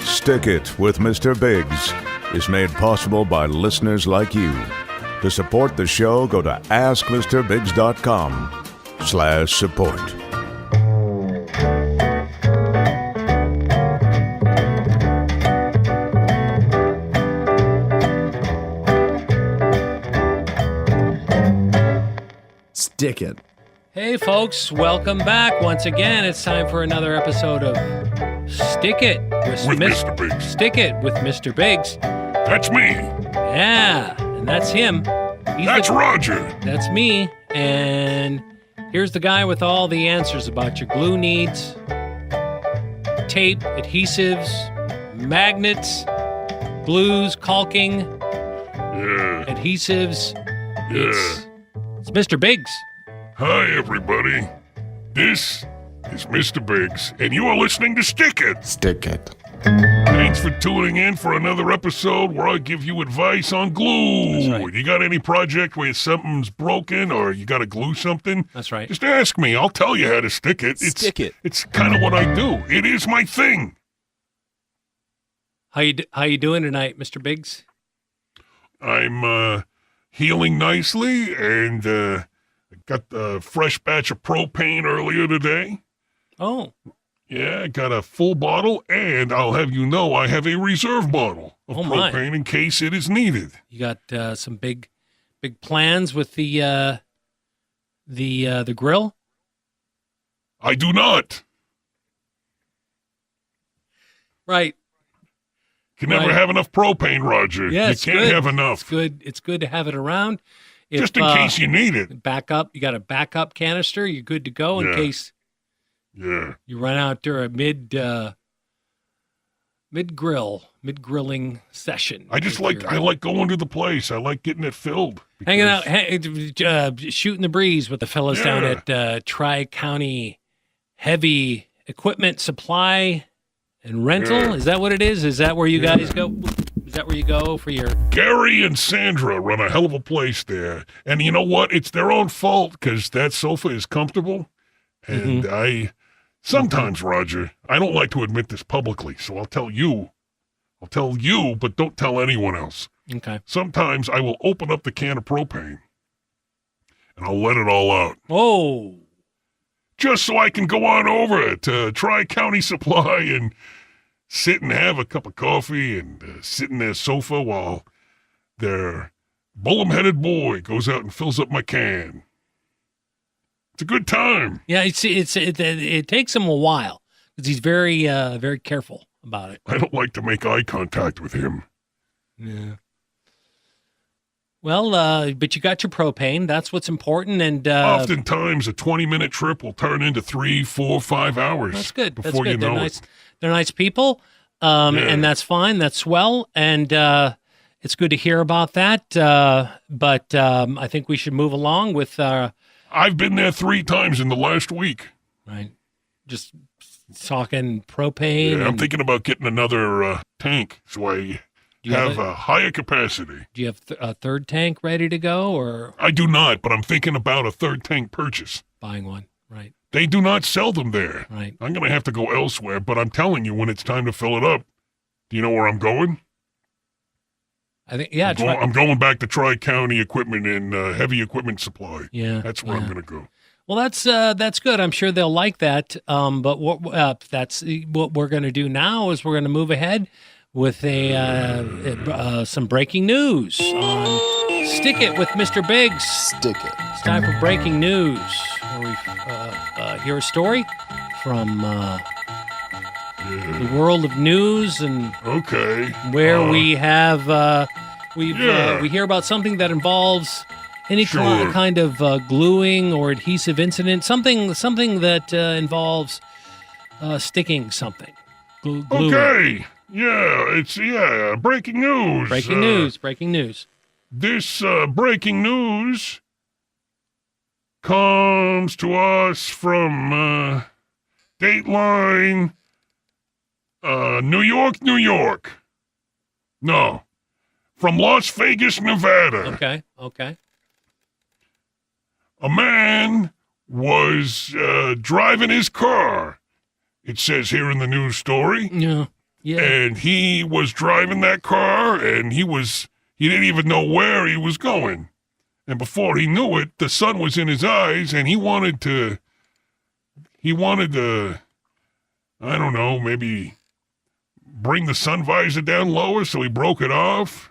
Stick It with Mr. Biggs is made possible by listeners like you. To support the show, go to askmrbiggs.com/support. Stick It. Hey folks, welcome back. Once again, it's time for another episode of Stick It with Mr. Biggs. Stick It with Mr. Biggs. That's me. Yeah, and that's him. That's Roger. That's me. And here's the guy with all the answers about your glue needs, tape, adhesives, magnets, glues, caulking, adhesives. Yeah. It's Mr. Biggs. Hi, everybody. This is Mr. Biggs, and you are listening to Stick It. Stick It. Thanks for tuning in for another episode where I give you advice on glue. That's right. You got any project where something's broken or you got to glue something? That's right. Just ask me. I'll tell you how to stick it. Stick it. It's kind of what I do. It is my thing. How you doing tonight, Mr. Biggs? I'm healing nicely, and I got a fresh batch of propane earlier today. Oh. Yeah, I got a full bottle, and I'll have you know I have a reserve bottle of my. propane in case it is needed. You got some big plans with the grill? I do not. Right. Can never have enough propane, Roger. Yeah, you it's can't good. have enough. It's good. It's good to have it around. If, Just in case you need it. Backup. You got a backup canister. You're good to go in case you run out during a mid-grilling session. I like going to the place. I like getting it filled. Hanging out, shooting the breeze with the fellas down at Tri-County Heavy Equipment Supply and Rental. Yeah. Is that what it is? Is that where you guys go? Is that where you go for your... Gary and Sandra run a hell of a place there. And you know what? It's their own fault because that sofa is comfortable. And sometimes, Roger, I don't like to admit this publicly, so I'll tell you, but don't tell anyone else. Okay. Sometimes I will open up the can of propane and I'll let it all out. Oh. Just so I can go on over to Tri-County Supply and sit and have a cup of coffee and sit in their sofa while their bullum-headed boy goes out and fills up my can. It's a good time. Yeah, it takes him a while because he's very very careful about it. I don't like to make eye contact with him. Yeah. Well, but you got your propane. That's what's important. And oftentimes a 20-minute trip will turn into 3, 4, 5 hours. That's good. Before that's good. you know it. They're nice people, and that's fine. That's swell, and it's good to hear about that. But I think we should move along with. I've been there 3 times in the last week. Right, just talking propane. Yeah, I'm thinking about getting another tank so I have a higher capacity. Do you have a third tank ready to go, or? I do not, but I'm thinking about a third tank purchase. Buying one, right? They do not sell them there. Right. I'm going to have to go elsewhere, but I'm telling you, when it's time to fill it up, do you know where I'm going? I think, yeah. I'm going back to Tri-County Equipment and Heavy Equipment Supply. Yeah. That's where I'm going to go. Well, that's good. I'm sure they'll like that. But that's what we're going to do now is we're going to move ahead with some breaking news on Stick It with Mr. Biggs. Stick It. It's time for breaking news, where we hear a story from the world of news, and where we have we hear about something that involves any kind of gluing or adhesive incident, something that involves sticking something. Gluing. Okay. Yeah, it's breaking news. Breaking news. This breaking news comes to us from Dateline, New York. No, from Las Vegas, Nevada. Okay. A man was driving his car it says here in the news story. Yeah. Yeah. And he was driving that car, and he didn't even know where he was going. And before he knew it, the sun was in his eyes, and he wanted to, I don't know, maybe bring the sun visor down lower, so he broke it off,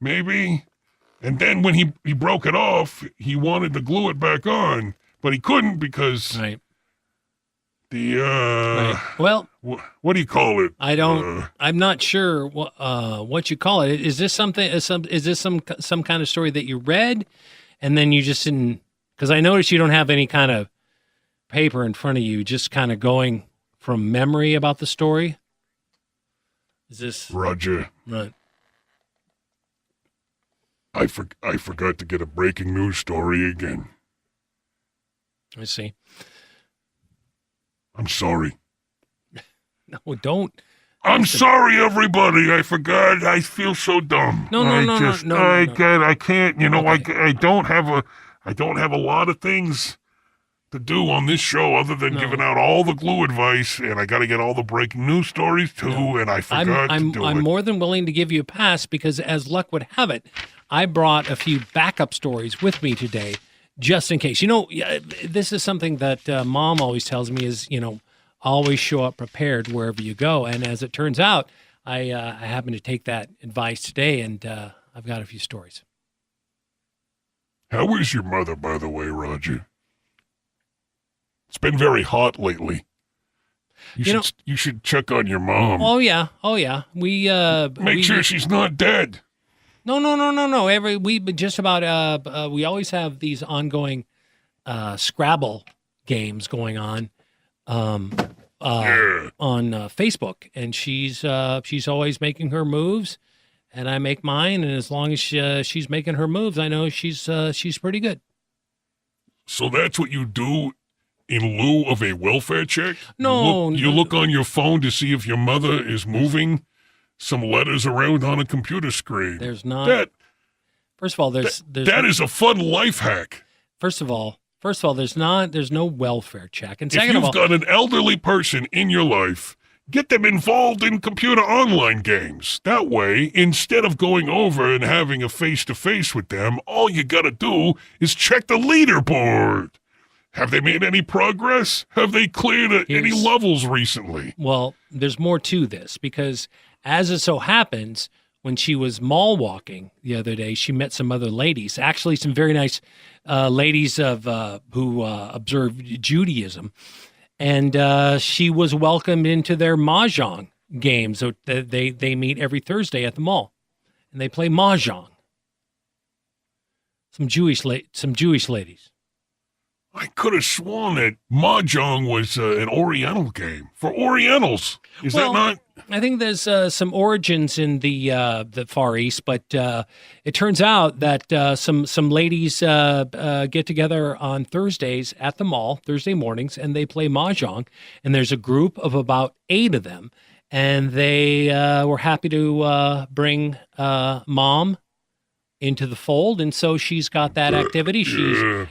maybe. And then when he broke it off, he wanted to glue it back on, but he couldn't because right. Right. Well, what do you call it? I'm not sure what you call it. Is this something? Is this some kind of story that you read, and then you just didn't? Because I noticed you don't have any kind of paper in front of you. Just kind of going from memory about the story. Is this Roger? Right. I forgot to get a breaking news story again. I see. I'm sorry. No, don't. I'm sorry, everybody. I forgot. I feel so dumb. No. I can't. You know, Okay. I don't have a lot of things to do on this show other than giving out all the glue advice, and I got to get all the breaking news stories too. And I forgot to do it. I'm more than willing to give you a pass because, as luck would have it, I brought a few backup stories with me today, just in case. You know, this is something that Mom always tells me is, always show up prepared wherever you go. And as it turns out, I happen to take that advice today, and I've got a few stories. How is your mother, by the way, Roger? It's been very hot lately. You should check on your mom. Oh yeah. We make sure she's not dead. No. We always have these ongoing Scrabble games going on Facebook, and she's always making her moves, and I make mine, and as long as she's making her moves, I know she's pretty good. So that's what you do in lieu of a welfare check? No, you look on your phone to see if your mother is moving some letters around on a computer screen. There's not. First of all, there's that is a fun life hack. First of all, there's no welfare check, and second if of all, you've got an elderly person in your life, get them involved in computer online games. That way, instead of going over and having a face-to-face with them, all you got to do is check the leaderboard. Have they made any progress? Have they cleared any levels recently? Well, there's more to this because, as it so happens, when she was mall walking the other day, she met some other ladies, actually some very nice ladies who observe Judaism, and she was welcomed into their mahjong games. So they meet every Thursday at the mall, and they play mahjong. Some Jewish ladies. I could have sworn that Mahjong was an Oriental game for Orientals. Is that not? I think there's some origins in the Far East, but it turns out that some ladies get together on Thursdays at the mall, Thursday mornings, and they play Mahjong. And there's a group of about 8 of them, and they were happy to bring Mom into the fold, and so she's got that activity.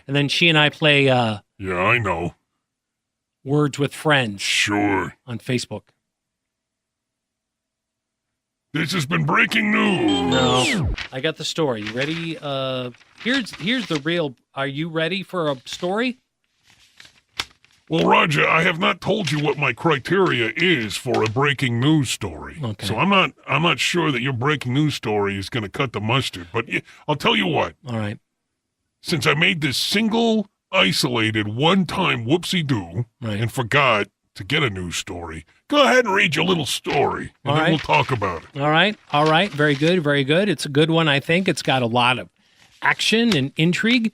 And then she and I play yeah, I know. Words with Friends. Sure. On Facebook. This has been breaking news. No. I got the story. You ready? Here's the real. Are you ready for a story? Well, Roger, I have not told you what my criteria is for a breaking news story. Okay. So I'm not sure that your breaking news story is going to cut the mustard, but I'll tell you what. All right. Since I made this single, isolated, one-time whoopsie-doo and forgot to get a news story, go ahead and read your little story, and then we'll talk about it. All right. Very good. It's a good one, I think. It's got a lot of action and intrigue,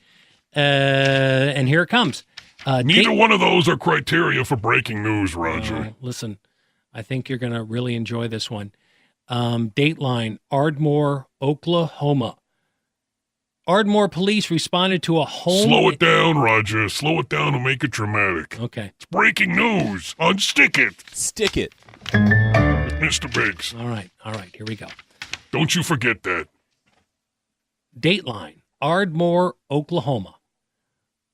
and here it comes. Neither one of those are criteria for breaking news, Roger. Listen, I think you're going to really enjoy this one. Dateline, Ardmore, Oklahoma. Ardmore police responded to a home... Slow it down, Roger. Slow it down and make it dramatic. Okay. It's breaking news. Unstick it. Stick it. Mr. Biggs. All right. Here we go. Don't you forget that. Dateline, Ardmore, Oklahoma.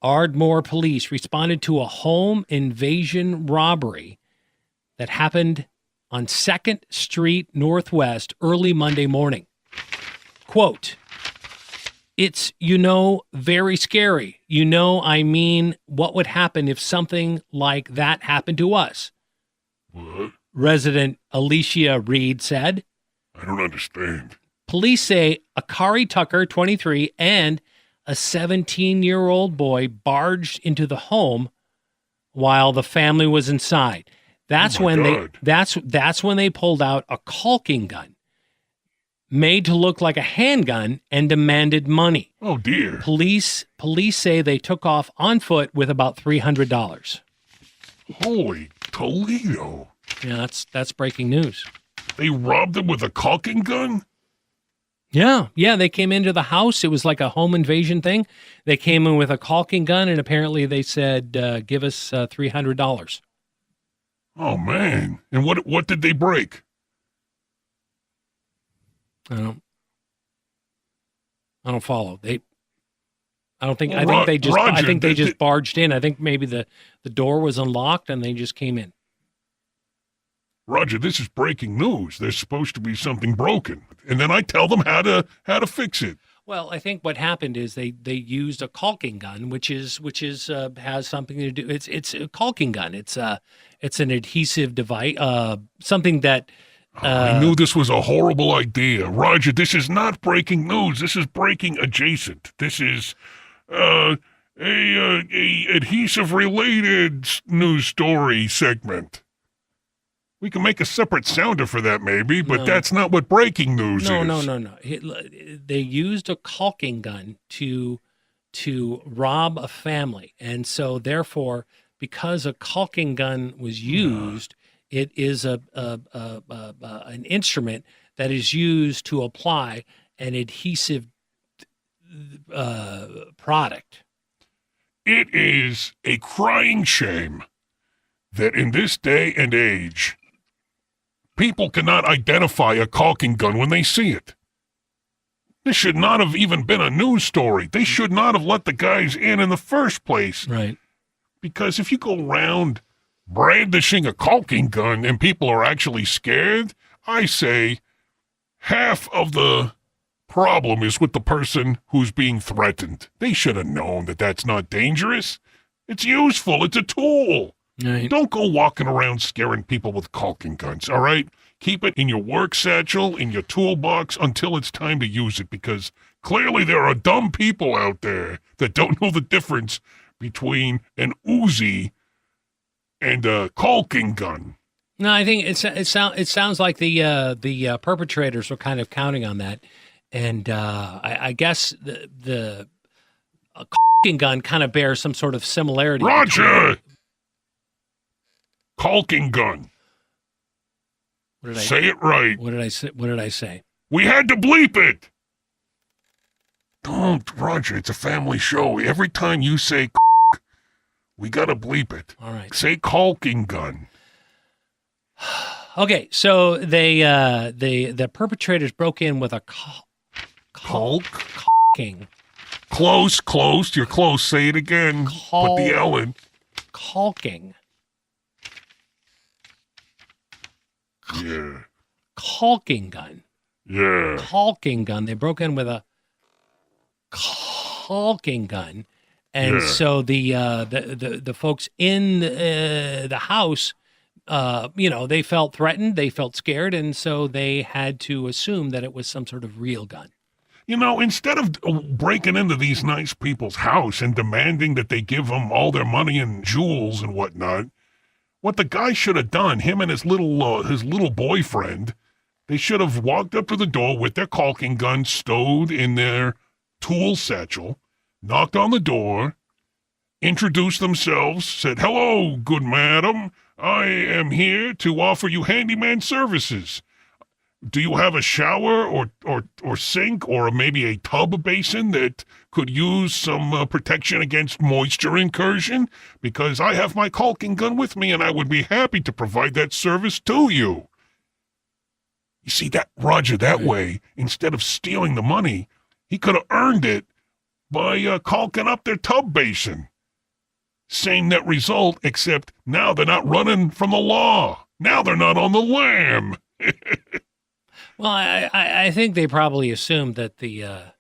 Ardmore police responded to a home invasion robbery that happened on 2nd Street Northwest early Monday morning. Quote, "It's, very scary. I mean, what would happen if something like that happened to us?" What? Resident Alicia Reed said. I don't understand. Police say Akari Tucker, 23, and a 17-year-old boy barged into the home while the family was inside. That's when they pulled out a caulking gun made to look like a handgun and demanded money. Oh dear. Police say they took off on foot with about $300. Holy Toledo. Yeah, that's breaking news. They robbed him with a caulking gun? Yeah, they came into the house. It was like a home invasion thing. They came in with a caulking gun, and apparently they said, give us $300. Oh, man. And what did they break? I don't follow. I think they just barged in. I think maybe the door was unlocked and they just came in. Roger, this is breaking news. There's supposed to be something broken. And then I tell them how to fix it. Well, I think what happened is they used a caulking gun, which is has something to do. It's a caulking gun. It's an adhesive device, something that. I knew this was a horrible idea, Roger. This is not breaking news. This is breaking adjacent. This is a adhesive related news story segment. We can make a separate sounder for that, maybe, but that's not what breaking news is. No. They used a caulking gun to rob a family, and so therefore, because a caulking gun was used, it is an instrument that is used to apply an adhesive product. It is a crying shame that in this day and age, people cannot identify a caulking gun when they see it. This should not have even been a news story. They should not have let the guys in the first place. Right. Because if you go around brandishing a caulking gun and people are actually scared, I say half of the problem is with the person who's being threatened. They should have known that that's not dangerous. It's useful. It's a tool. Right. Don't go walking around scaring people with caulking guns, all right? Keep it in your work satchel, in your toolbox, until it's time to use it, because clearly there are dumb people out there that don't know the difference between an Uzi and a caulking gun. No, I think it sounds like the perpetrators were kind of counting on that, and I guess the caulking gun kind of bears some sort of similarity. Roger! Caulking gun. Say it right. What did I say? We had to bleep it. Don't, Roger. It's a family show. Every time you say we gotta bleep it. All right. Say caulking gun. Okay, so the perpetrators broke in with a caulking. Close. You're close. Say it again. Put the L in. Caulking. Yeah. Caulking gun. Yeah. Caulking gun. They broke in with a caulking gun, and so the folks in the house, they felt threatened, they felt scared, and so they had to assume that it was some sort of real gun. Instead of breaking into these nice people's house and demanding that they give them all their money and jewels and whatnot, what the guy should have done, him and his little boyfriend, they should have walked up to the door with their caulking gun stowed in their tool satchel, knocked on the door, introduced themselves, said, "Hello, good madam. I am here to offer you handyman services. Do you have a shower or sink or maybe a tub basin that could use some protection against moisture incursion? Because I have my caulking gun with me and I would be happy to provide that service to you." You see, that Roger, that way, instead of stealing the money, he could have earned it by caulking up their tub basin. Same net result, except now they're not running from the law. Now they're not on the lam. Well, I think they probably assumed that the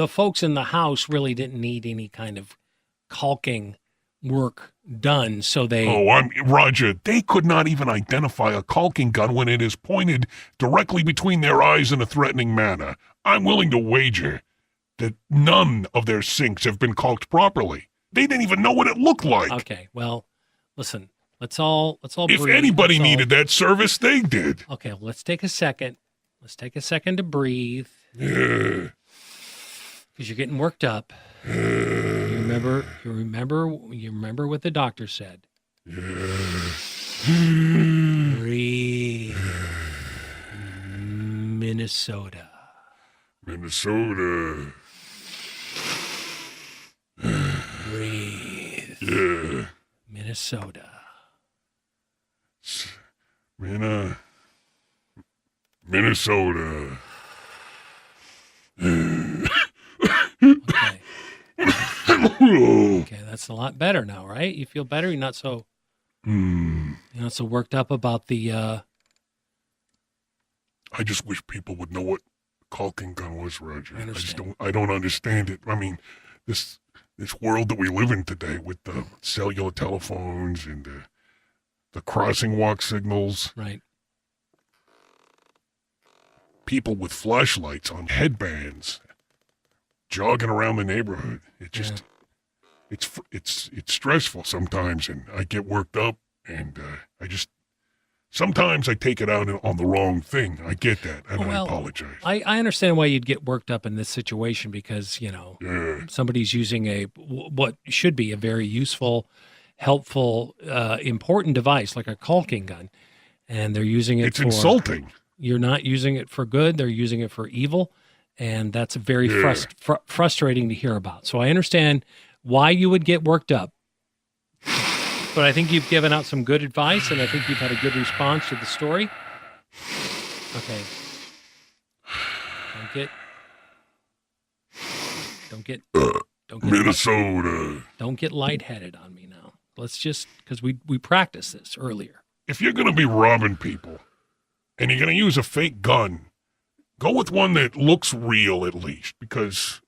folks in the house really didn't need any kind of caulking work done, so they... Oh, Roger, they could not even identify a caulking gun when it is pointed directly between their eyes in a threatening manner. I'm willing to wager that none of their sinks have been caulked properly. They didn't even know what it looked like. Okay, well, listen, let's all If breathe. anybody needed that service, they did. Okay, well, let's take a second. Let's take a second to breathe. Yeah. Because you're getting worked up. You remember what the doctor said. Yeah. Breathe. Minnesota. Minnesota. Breathe. Yeah. Minnesota. Minnesota. Okay. Okay, that's a lot better now, right? You feel better? You're not so worked up about the I just wish people would know what caulking gun was, Roger. I don't understand it. I mean, this world that we live in today with the cellular telephones and the crossing walk signals. Right. People with flashlights on headbands jogging around the neighborhood. It just it's stressful sometimes, and I get worked up, and sometimes I take it out on the wrong thing. I get that, and I apologize. I understand why you'd get worked up in this situation because, somebody's using what should be a very useful, helpful, important device like a caulking gun, and they're using it It's insulting. You're not using it for good. They're using it for evil, and that's very frustrating to hear about. So I understand why you would get worked up, but I think you've given out some good advice, and I think you've had a good response to the story. Okay. Don't get Minnesota. Don't get lightheaded on me now. Let's just, because we practiced this earlier. If you're going to be robbing people and you're going to use a fake gun, go with one that looks real at least, because,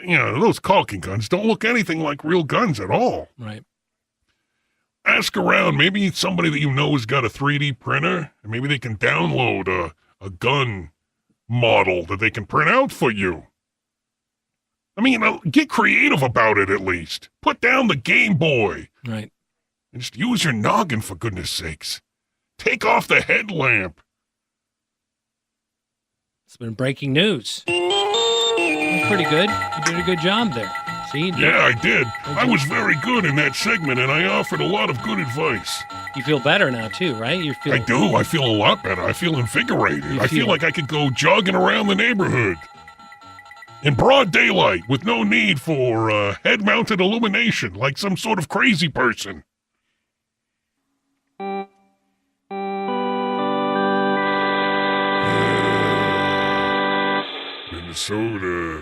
those caulking guns don't look anything like real guns at all. Right. Ask around. Maybe somebody that you know has got a 3D printer, and maybe they can download a gun model that they can print out for you. I mean, get creative about it at least. Put down the Game Boy. Right. And just use your noggin, for goodness sakes. Take off the headlamp. It's been breaking news. That's pretty good. You did a good job there. See? Yeah, I did. I was very good in that segment, and I offered a lot of good advice. You feel better now, too, right? I do. I feel a lot better. I feel invigorated. I feel like I could go jogging around the neighborhood in broad daylight with no need for head-mounted illumination like some sort of crazy person. Minnesota.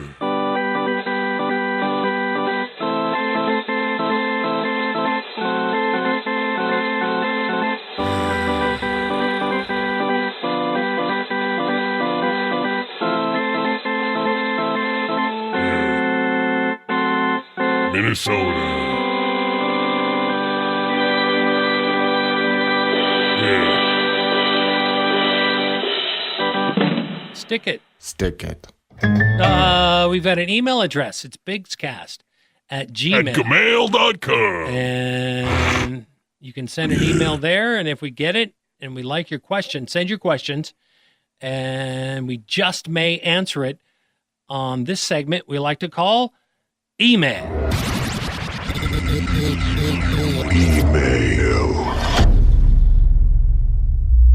Minnesota. Yeah. Stick it. Stick it. We've got an email address. It's bigscast@gmail.com. And you can send an email there, and if we get it and we like your question, send your questions, and we just may answer it on this segment we like to call Email.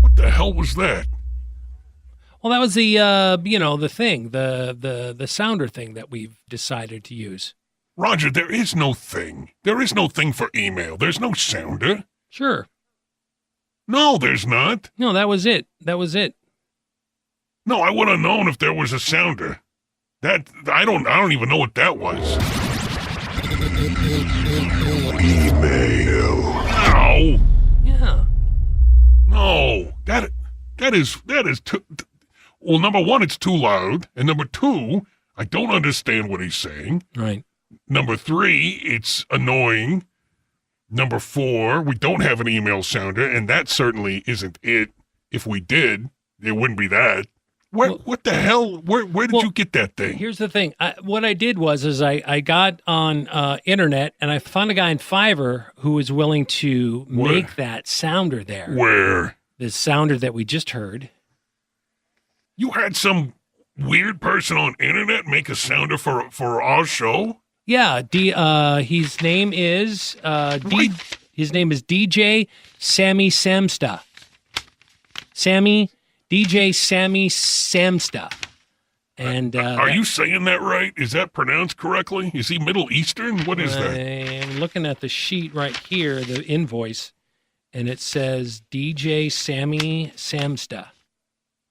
What the hell was that? Well, that was the the thing, the sounder thing that we've decided to use. Roger, there is no thing. There is no thing for email. There's no sounder. Sure. No, there's not. No, that was it. That was it. No, I would have known if there was a sounder. That I don't even know what that was. Email. Ow. Yeah. That is well, number one, it's too loud. And number two, I don't understand what he's saying. Right. Number three, it's annoying. Number four, we don't have an email sounder, and that certainly isn't it. If we did, it wouldn't be that. What the hell? Where did you get that thing? Here's the thing. What I did was I got on internet and I found a guy in Fiverr who was willing to make that sounder there. Where? The sounder that we just heard. You had some weird person on internet make a sounder for our show? Yeah. His name is DJ Sammy Samsta. DJ Sammy Samsta. And are you saying that right? Is that pronounced correctly? Is he Middle Eastern? What is that? I'm looking at the sheet right here, the invoice, and it says DJ Sammy Samsta.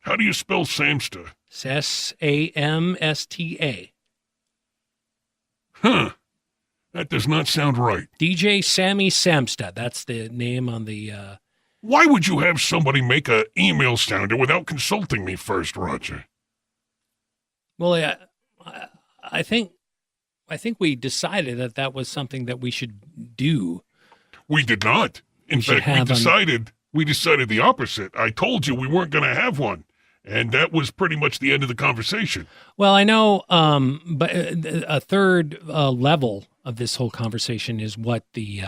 How do you spell Samsta? Samsta. Huh. That does not sound right. DJ Sammy Samsta. That's the name on the... Why would you have somebody make an email sounder without consulting me first, Roger? Well, I think we decided that was something that we should do. We did not. In fact, we decided the opposite. I told you we weren't going to have one, and that was pretty much the end of the conversation. Well, I know, but a third level of this whole conversation is what the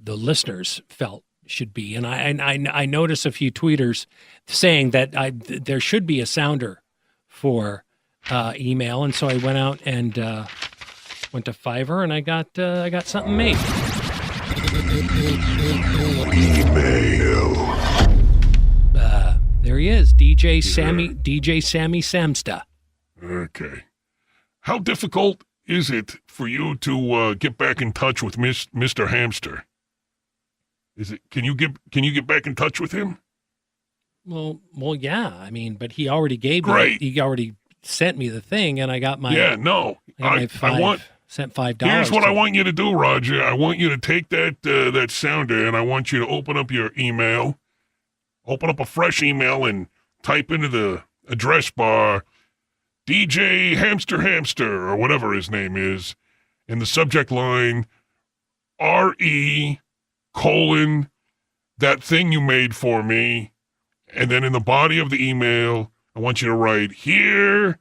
listeners felt should be. And I noticed a few tweeters saying that there should be a sounder for email. And so I went out and went to Fiverr and I got something made. Email. There he is, DJ Sammy Samsta. Okay. How difficult is it for you to get back in touch with Mr. Hamster? Can you get back in touch with him? Well, yeah. I mean, but he already gave Great. me. He already sent me the thing, and I got my. Yeah, no. I sent $5. Here's what I want you to do, Roger. I want you to take that sounder, and I want you to open up your email, open up a fresh email, and type into the address bar DJ Hamster, or whatever his name is, in the subject line, RE: that thing you made for me, and then in the body of the email, I want you to write, here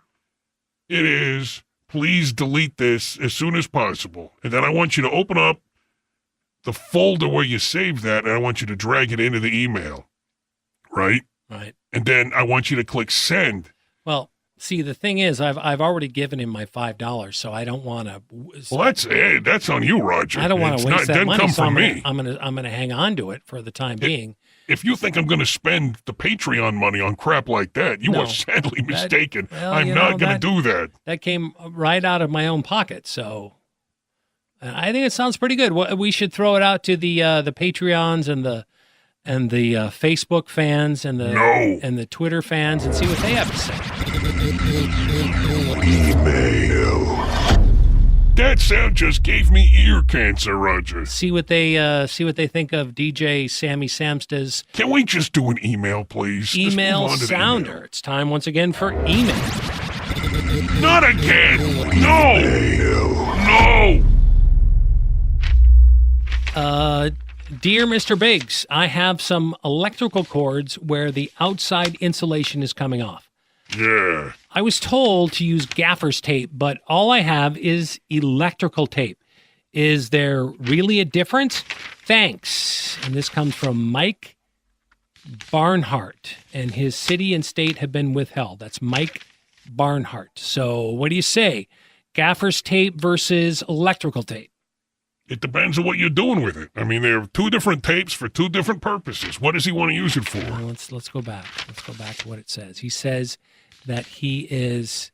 it is, please delete this as soon as possible. And then I want you to open up the folder where you saved that, and I want you to drag it into the email, right? Right. And then I want you to click send. Well, see, the thing is, I've already given him my $5, so I don't want to. Well, that's on you, Roger. I don't want to waste that money. Come so from me. I'm gonna hang on to it for the time being. If you think I'm going to spend the Patreon money on crap like that, you are sadly mistaken. I'm not going to do that. That came right out of my own pocket, so I think it sounds pretty good. We should throw it out to the Patreons and the Facebook fans and the Twitter fans and see what they have to say. Email. That sound just gave me ear cancer, Roger. See what they think of DJ Sammy Samsta's. Can we just do an email, please? Email sounder. Email. It's time once again for email. Not again. No. Dear Mr. Biggs, I have some electrical cords where the outside insulation is coming off. Yeah. I was told to use gaffers tape, but all I have is electrical tape. Is there really a difference? Thanks. And this comes from Mike Barnhart, and his city and state have been withheld. That's Mike Barnhart. So what do you say? Gaffers tape versus electrical tape? It depends on what you're doing with it. I mean, there are two different tapes for two different purposes. What does he want to use it for? Well, let's go back. Let's go back to what it says. He says that he's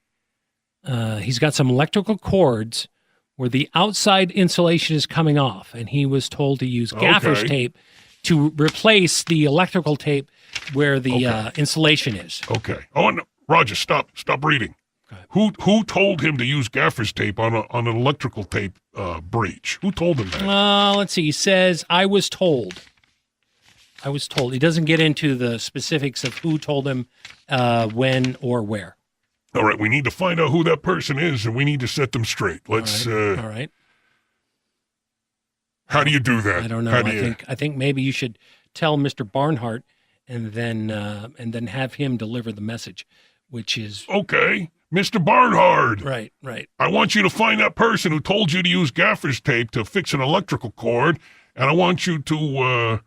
got some electrical cords where the outside insulation is coming off, and he was told to use gaffers tape to replace the electrical tape where the insulation is. Okay. Oh, no. Roger, stop reading. Okay. Who told him to use gaffers tape on an electrical tape breach? Who told him that? Let's see. He says, I was told. I was told. He doesn't get into the specifics of who told him, when, or where. All right, we need to find out who that person is, and we need to set them straight. Let's. All right. How do you do that? I don't know. I think maybe you should tell Mr. Barnhart, and then have him deliver the message, which is okay, Mr. Barnhart. Right. I want you to find that person who told you to use gaffer's tape to fix an electrical cord, and I want you to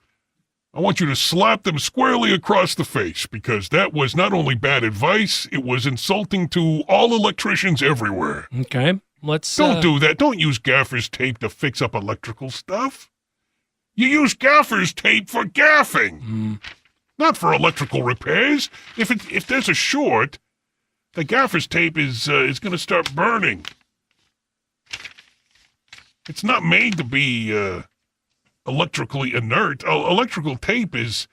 slap them squarely across the face, because that was not only bad advice, it was insulting to all electricians everywhere. Okay, let's... Don't do that. Don't use gaffer's tape to fix up electrical stuff. You use gaffer's tape for gaffing, not for electrical repairs. If there's a short, the gaffer's tape is going to start burning. It's not made to be... electrically inert. Electrical tape it's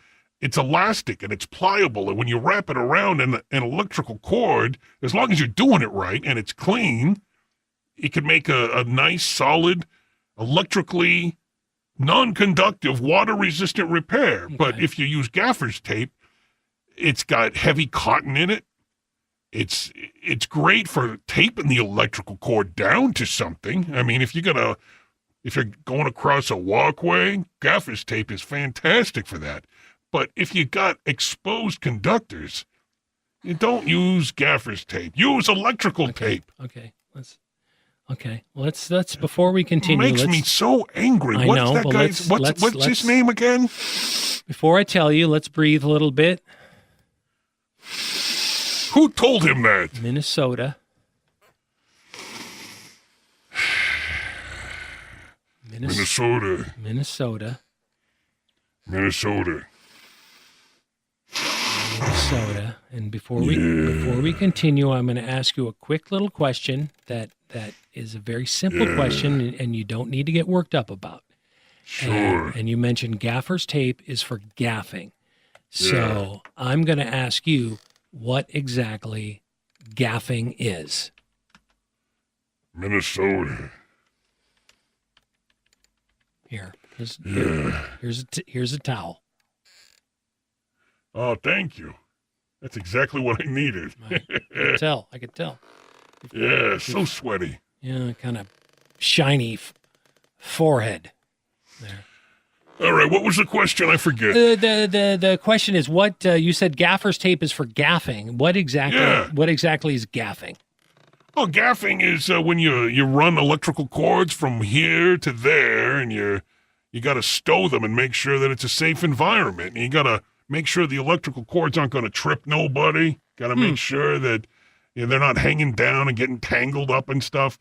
elastic and it's pliable, and when you wrap it around an electrical cord, as long as you're doing it right and it's clean, it can make a nice, solid, electrically non-conductive, water-resistant repair. Okay. But if you use gaffer's tape, it's got heavy cotton in it. It's great for taping the electrical cord down to something. I mean, if you're going across a walkway, gaffer's tape is fantastic for that. But if you got exposed conductors, you don't use gaffer's tape. Use electrical tape. Okay. Let's before we continue. It makes me so angry. What's his name again? Before I tell you, let's breathe a little bit. Who told him that? Minnesota. And before we continue, I'm going to ask you a quick little question that is a very simple question, and you don't need to get worked up about. Sure. And you mentioned gaffer's tape is for gaffing. So I'm going to ask you what exactly gaffing is. Minnesota. Here's a towel. Oh, thank you. That's exactly what I needed. I could tell. Yeah, so sweaty. Yeah, kind of shiny forehead there. All right, what was the question? I forget. The question is what you said gaffer's tape is for gaffing. What exactly is gaffing? Oh, gaffing is when you run electrical cords from here to there, and you got to stow them and make sure that it's a safe environment. And you got to make sure the electrical cords aren't going to trip nobody. Got to make sure that they're not hanging down and getting tangled up and stuff.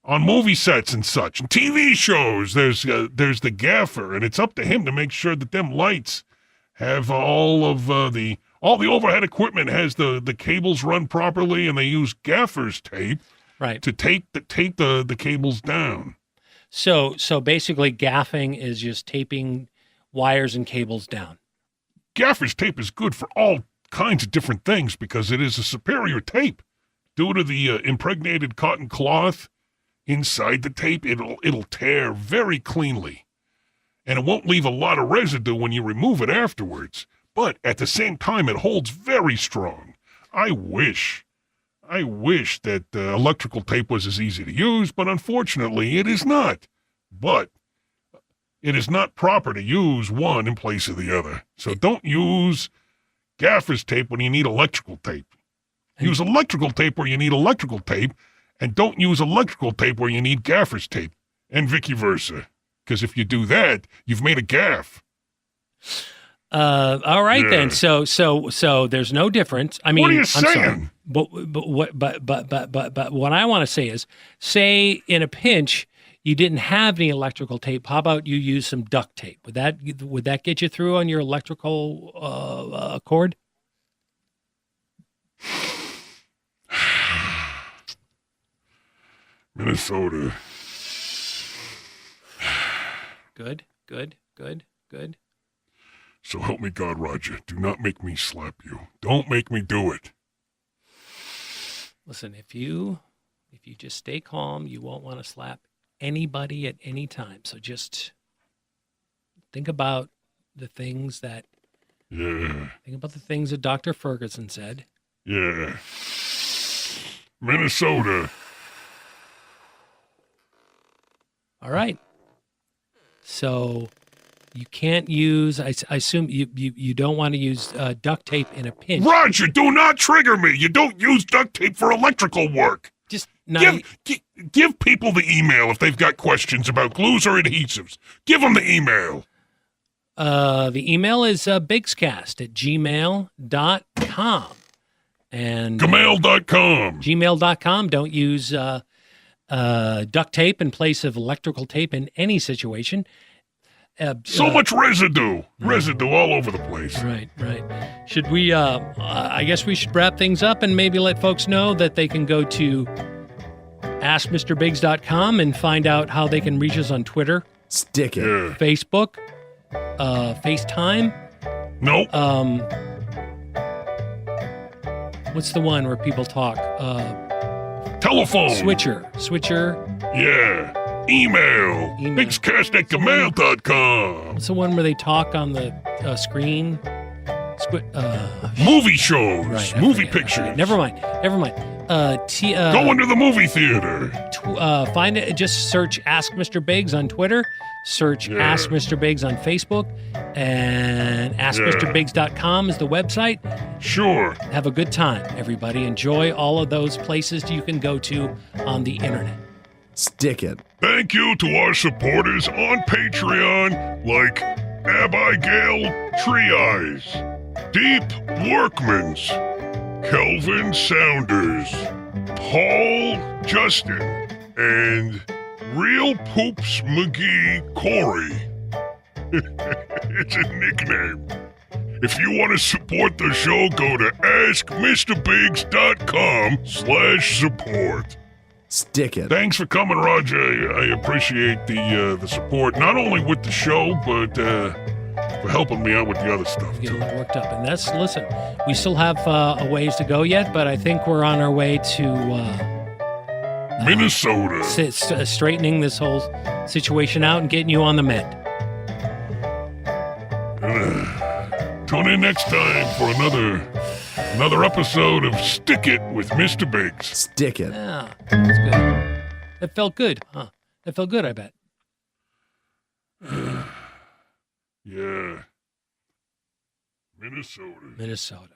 On movie sets and such, and TV shows, there's the gaffer, and it's up to him to make sure that them lights have all the overhead equipment has the cables run properly, and they use gaffer's tape to tape the cables down. So basically, gaffing is just taping wires and cables down. Gaffer's tape is good for all kinds of different things because it is a superior tape. Due to the impregnated cotton cloth inside the tape, it'll tear very cleanly, and it won't leave a lot of residue when you remove it afterwards. But at the same time, it holds very strong. I wish that electrical tape was as easy to use, but unfortunately, it is not. But it is not proper to use one in place of the other. So don't use gaffer's tape when you need electrical tape. Use electrical tape where you need electrical tape, and don't use electrical tape where you need gaffer's tape, and vice versa. Because if you do that, you've made a gaff. All right then. So there's no difference. I mean, what are you I'm saying? sorry. But what I want to say is, say in a pinch you didn't have any electrical tape. How about you use some duct tape? Would that get you through on your electrical cord? Minnesota. Good. So help me God, Roger. Do not make me slap you. Don't make me do it. Listen, if you just stay calm, you won't want to slap anybody at any time. So just think about the things that Yeah. think about the things that Dr. Ferguson said. Yeah. Minnesota. All right. So you can't use, I assume you don't want to use duct tape in a pinch. Roger, do not trigger me. You don't use duct tape for electrical work. Just not. Give people the email if they've got questions about glues or adhesives. Give them the email. The email is bigscast@gmail.com. And Gmail.com. gmail.com. Don't use duct tape in place of electrical tape in any situation. So much residue. Residue all over the place. Right. Should we, I guess we should wrap things up and maybe let folks know that they can go to askmrbiggs.com and find out how they can reach us on Twitter. Stick it. Yeah. Facebook, FaceTime. Nope. What's the one where people talk? Telephone. Switcher. Yeah. Email. bigscast@gmail.com. What's the one where they talk on the screen? Movie shows. Right, Movie I pictures. forget. Never mind. Go into the movie theater. Find it. Just search Ask Mr. Biggs on Twitter. Search Ask Mr. Biggs on Facebook. And AskMrBiggs.com is the website. Sure. Have a good time, everybody. Enjoy all of those places you can go to on the internet. Stick it. Thank you to our supporters on Patreon, like Abigail Trieyes, Deep Workmans, Kelvin Saunders, Paul Justin, and Real Poops McGee Corey. It's a nickname. If you want to support the show, go to askmrbiggs.com/support. Stick it. Thanks for coming, Roger. I appreciate the support, not only with the show, but for helping me out with the other stuff, Get a too. little worked up. And listen, we still have a ways to go yet, but I think we're on our way to Minnesota. straightening this whole situation out and getting you on the mend. Tune in next time for another episode of Stick It with Mr. Biggs. Stick it. Yeah, that's good. That felt good, huh? That felt good, I bet. Yeah. Minnesota. Minnesota.